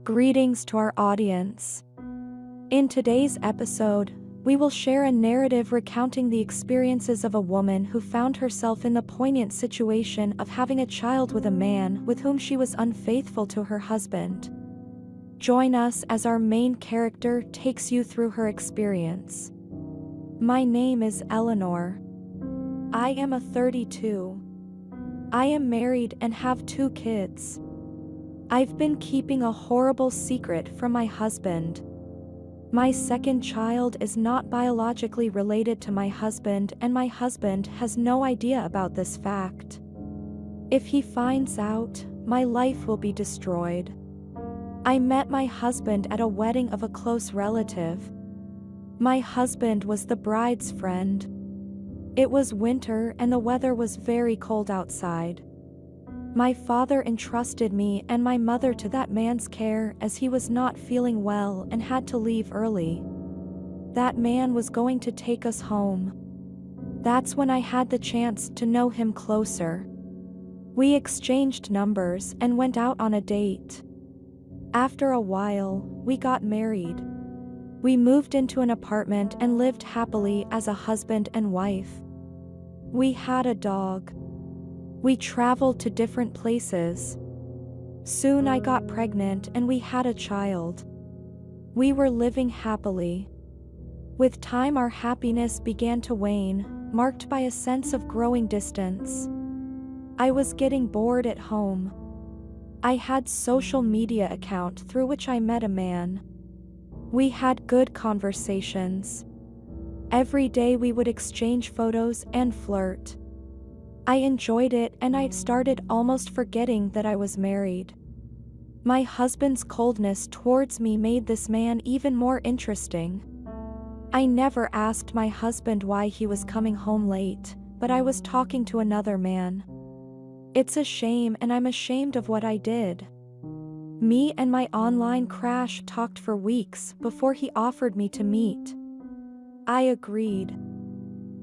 Greetings to our audience. In today's episode, we will share a narrative recounting the experiences of a woman who found herself in the poignant situation of having a child with a man with whom she was unfaithful to her husband. Join us as our main character takes you through her experience. My name is Eleanor. I am a 32. I am married and have 2 kids. I've been keeping a horrible secret from my husband. My second child is not biologically related to my husband, and my husband has no idea about this fact. If he finds out, my life will be destroyed. I met my husband at a wedding of a close relative. My husband was the bride's friend. It was winter and the weather was very cold outside. My father entrusted me and my mother to that man's care as he was not feeling well and had to leave early. That man was going to take us home. That's when I had the chance to know him closer. We exchanged numbers and went out on a date. After a while, we got married. We moved into an apartment and lived happily as a husband and wife. We had a dog. We traveled to different places. Soon I got pregnant and we had a child. We were living happily. With time our happiness began to wane, marked by a sense of growing distance. I was getting bored at home. I had social media account through which I met a man. We had good conversations. Every day we would exchange photos and flirt. I enjoyed it and I started almost forgetting that I was married. My husband's coldness towards me made this man even more interesting. I never asked my husband why he was coming home late, but I was talking to another man. It's a shame and I'm ashamed of what I did. Me and my online crush talked for weeks before he offered me to meet. I agreed.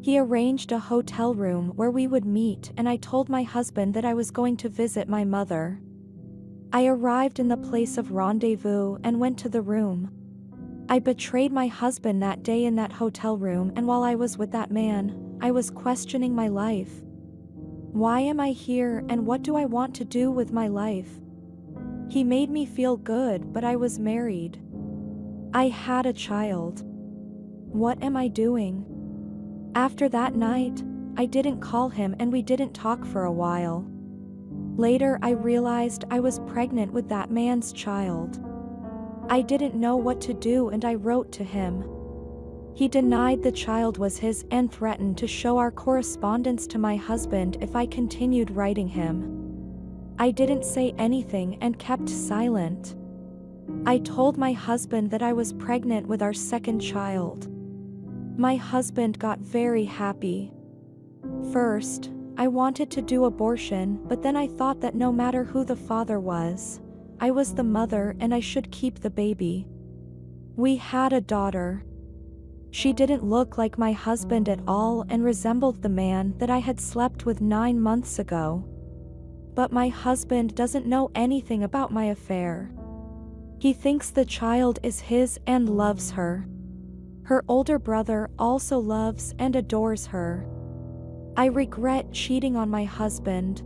He arranged a hotel room where we would meet and I told my husband that I was going to visit my mother. I arrived in the place of rendezvous and went to the room. I betrayed my husband that day in that hotel room, and while I was with that man, I was questioning my life. Why am I here and what do I want to do with my life? He made me feel good, but I was married. I had a child. What am I doing? After that night, I didn't call him and we didn't talk for a while. Later I realized I was pregnant with that man's child. I didn't know what to do and I wrote to him. He denied the child was his and threatened to show our correspondence to my husband if I continued writing him. I didn't say anything and kept silent. I told my husband that I was pregnant with our second child. My husband got very happy. First, I wanted to do abortion, but then I thought that no matter who the father was, I was the mother and I should keep the baby. We had a daughter. She didn't look like my husband at all and resembled the man that I had slept with 9 months ago. But my husband doesn't know anything about my affair. He thinks the child is his and loves her. Her older brother also loves and adores her. I regret cheating on my husband.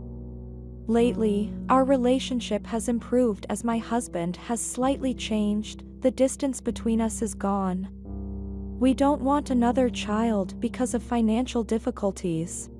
Lately, our relationship has improved as my husband has slightly changed, the distance between us is gone. We don't want another child because of financial difficulties.